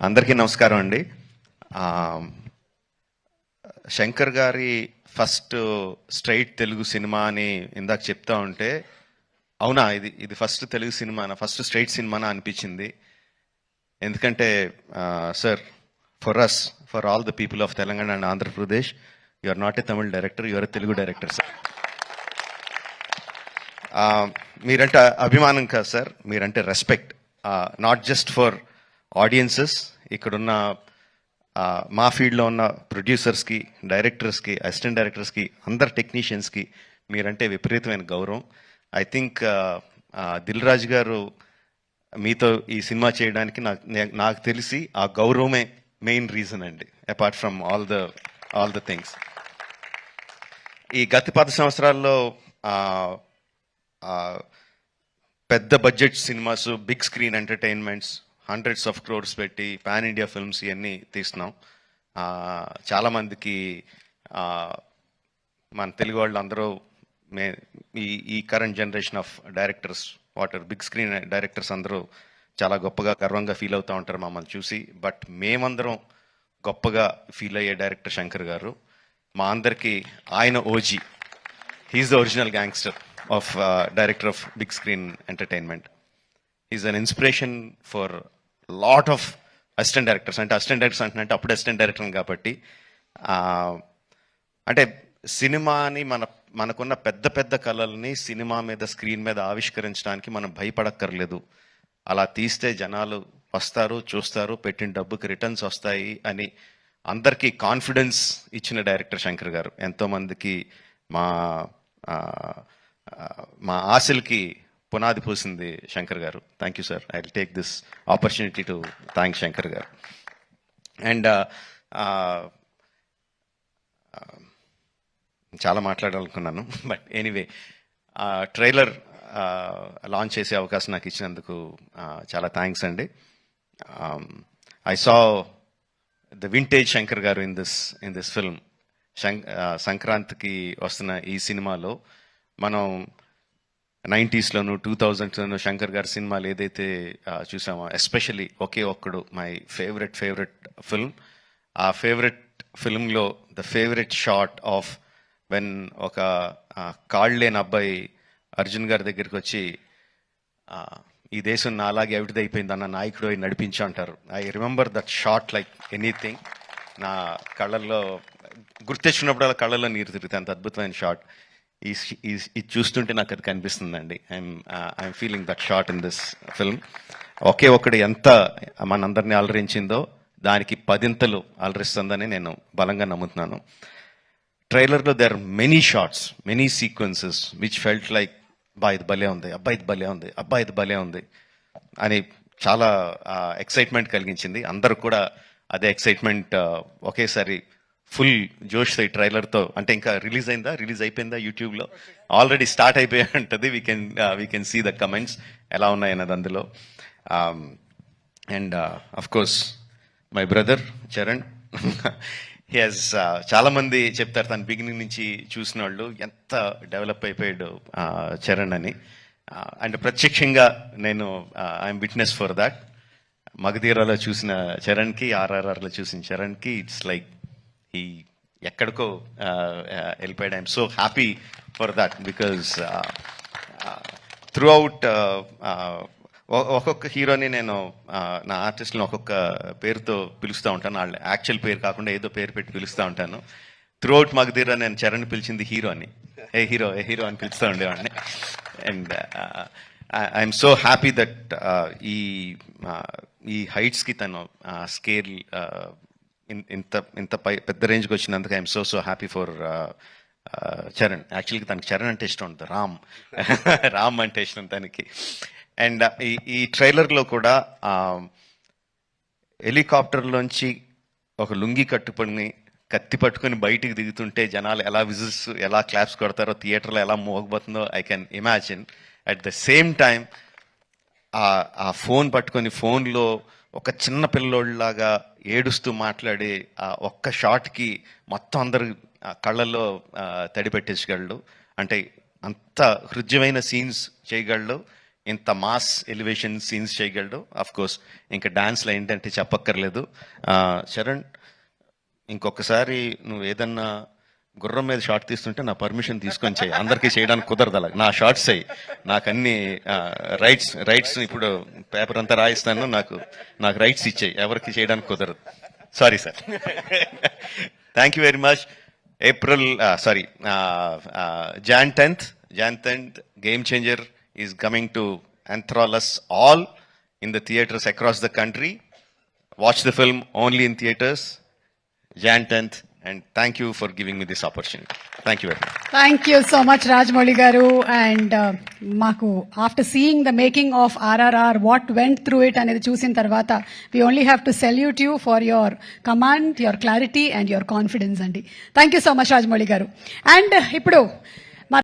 అందరికీ నమస్కారం అండి. ఆ, శంకర్ గారి ఫస్ట్ స్ట్రైట్ తెలుగు సినిమా అని ఇందాక చెప్తా ఉంటే అవునా ఇది ఇది ఫస్ట్ తెలుగు సినిమానా, ఫస్ట్ స్ట్రైట్ సినిమానా అనిపించింది. ఎందుకంటే sir, for all the people of Telangana and Andhra Pradesh, you are not a Tamil director, you are a Telugu director sir. మీరంటే అభిమానం కాదు సార్, మీరంటే respect. Not just for audiences, ఇక్కడున్న మా ఫీల్డ్లో ఉన్న ప్రొడ్యూసర్స్కి, డైరెక్టర్స్కి, అసిస్టెంట్ డైరెక్టర్స్కి, అందరు టెక్నీషియన్స్కి మీరంటే విపరీతమైన గౌరవం. ఐ థింక్ దిల్ రాజు గారు మీతో ఈ సినిమా చేయడానికి నాకు తెలిసి ఆ గౌరవమే మెయిన్ రీజన్ అండి, apart from all the things. ఈ గత 10 సంవత్సరాల్లో పెద్ద budget cinemas, big screen entertainments, hundreds of crores పెట్టి పాన్ ఇండియా ఫిల్మ్స్ ఇవన్నీ తీస్తున్నాం. చాలామందికి మన తెలుగు వాళ్ళు అందరూ ఈ current generation of directors, big screen directors అందరూ చాలా గొప్పగా గర్వంగా ఫీల్ అవుతూ ఉంటారు మమ్మల్ని చూసి. బట్ మేమందరం గొప్పగా ఫీల్ అయ్యే డైరెక్టర్ శంకర్ గారు. మా అందరికీ ఆయన OG. He's the original gangster of director of big screen entertainment. Is an inspiration for lot of assistant directors. అంటే అసిస్టెంట్ డైరెక్టర్స్ అంటే అప్పుడు అసిస్టెంట్ డైరెక్టర్ కాబట్టి, అంటే సినిమాని మనకున్న పెద్ద పెద్ద కళల్ని సినిమా మీద, స్క్రీన్ మీద ఆవిష్కరించడానికి మనం భయపడక్కర్లేదు. అలా తీస్తే జనాలు వస్తారు, చూస్తారు, పెట్టిన డబ్బుకి రిటర్న్స్ వస్తాయి అని అందరికీ కాన్ఫిడెన్స్ ఇచ్చిన డైరెక్టర్ శంకర్ గారు. ఎంతోమందికి మా ఆశలకి పునాది పోసింది శంకర్ గారు. Thank you sir. I will take this opportunity to thank Shankar గారు. అండ్ చాలా మాట్లాడాలనుకున్నాను, బట్ ఎనీవే, ట్రైలర్ లాంచ్ చేసే అవకాశం నాకు ఇచ్చినందుకు చాలా థ్యాంక్స్ అండి. I saw the vintage Shankar గారు ఇన్ దిస్ ఫిల్మ్. సంక్రాంతికి వస్తున్న ఈ సినిమాలో మనం 90sలోను 2000sలోను శంకర్ గారి సినిమాలు ఏదైతే చూసామో, especially Oke Okkadu my favourite film. ఆ ఫేవరెట్ ఫిల్మ్లో the favourite shot of when ఒక కాళ్ళు లేని అబ్బాయి అర్జున్ గారి దగ్గరికి వచ్చి ఈ దేశం నా అలాగే అవిటిది అయిపోయింది అన్న నాయకుడు నడిపించు అంటారు. I remember that shot like anything. నా కళ్ళల్లో గుర్తెచ్చినప్పుడు కళ్ళల్లో నీరు తిరుగుతాయి, అంత అద్భుతమైన షాట్. ఇది చూస్తుంటే నాకు అది కనిపిస్తుందండి. I'm feeling that shot in this film. Oke Okkadu ఎంత మనందరినీ అలరించిందో దానికి 10 అలరిస్తుందని నేను బలంగా నమ్ముతున్నాను. ట్రైలర్లో there are many shots, many sequences which felt like ఇది భలే ఉంది, ఇది భలే ఉంది, ఇది భలే ఉంది అని చాలా ఎక్సైట్మెంట్ కలిగించింది. అందరూ కూడా అదే ఎక్సైట్మెంట్ ఒకేసారి ఫుల్ జోష్ ఈ ట్రైలర్తో. అంటే ఇంకా రిలీజ్ అయిపోయిందా యూట్యూబ్లో? ఆల్రెడీ స్టార్ట్ అయిపోయి ఉంటుంది. We can see the comments ఎలా ఉన్నాయన్నది అందులో. And of course my brother Charan, he has, చాలామంది చెప్తారు తన బిగినింగ్ నుంచి చూసిన వాళ్ళు ఎంత డెవలప్ అయిపోయాడు చరణ్ అని. అండ్ ప్రత్యక్షంగా నేను ఐఎమ్ విట్నెస్ ఫర్ దాట్. మగధీరాలో చూసిన చరణ్కి, RRRలో చూసిన చరణ్కి ఇట్స్ లైక్ ఈ ఎక్కడికో వెళ్ళిపోయాడు. I'm so happy for that because through out ఒక్కొక్క హీరోని నేను నా ఆర్టిస్ట్ని ఒక్కొక్క పేరుతో పిలుస్తూ ఉంటాను. వాళ్ళ యాక్చువల్ పేరు కాకుండా ఏదో పేరు పెట్టి పిలుస్తూ ఉంటాను. త్రూ అవుట్ మగధీరా నేను చరణ్ పిలిచింది హీరో అని, ఏ హీరో అని పిలుస్తూ ఉండేవాడిని. And I'm so happy that ఈ హైట్స్కి తను స్కేల్ ఇంత పెద్ద రేంజ్కి వచ్చినందుకు I'm so happy for Charan. యాక్చువల్గా తనకి చరణ్ అంటే ఇష్టం ఉంటుంది, రామ్ అంటే ఇష్టం తనకి. అండ్ ఈ ట్రైలర్లో కూడా హెలికాప్టర్లోంచి ఒక లుంగి కట్టుకొని కత్తి పట్టుకొని బయటికి దిగుతుంటే జనాలు ఎలా విజిల్స్, ఎలా క్లాప్స్ కొడతారో, థియేటర్లో ఎలా మోగబోతుందో I can imagine. At the same time ఆ ఫోన్ పట్టుకొని ఫోన్లో ఒక చిన్న పిల్లోళ్ళలాగా ఏడుస్తూ మాట్లాడి ఆ ఒక్క షాట్కి మొత్తం అందరు కళ్ళల్లో తడి పెట్టేసగలడు. అంటే అంత హృద్యమైన సీన్స్ చేయగలడు. ఇంత మాస్ ఎలివేషన్ సీన్స్ చేయగలడు. అఫ్ కోర్స్ ఇంకా డాన్స్లో ఏంటంటే చెప్పక్కర్లేదు. చరణ్, ఇంకొకసారి నువ్వు ఏదన్నా గుర్రం మీద షార్ట్ తీస్తుంటే నా పర్మిషన్ తీసుకొని చేయి. అందరికీ చేయడానికి కుదరదు అలా. నా షార్ట్స్ అయ్యి నాకు అన్ని రైట్స్ ఇప్పుడు పేపర్ అంతా రాయిస్తాను. నాకు రైట్స్ ఇచ్చాయి, ఎవరికి చేయడానికి కుదరదు. Sorry sir. Thank you very much. Jan 10th, Game Changer is coming to enthrall us all in the theaters across the country. Watch the film only in theaters, Jan 10th, and thank you for giving me this opportunity. Thank you very much. Thank you so much, Rajmouli garu. And maku after seeing the making of RRR, what went through it anedi chusin tarvata, we only have to salute you for your command, your clarity and your confidence andi. Thank you so much, Rajmouli garu. And ippudu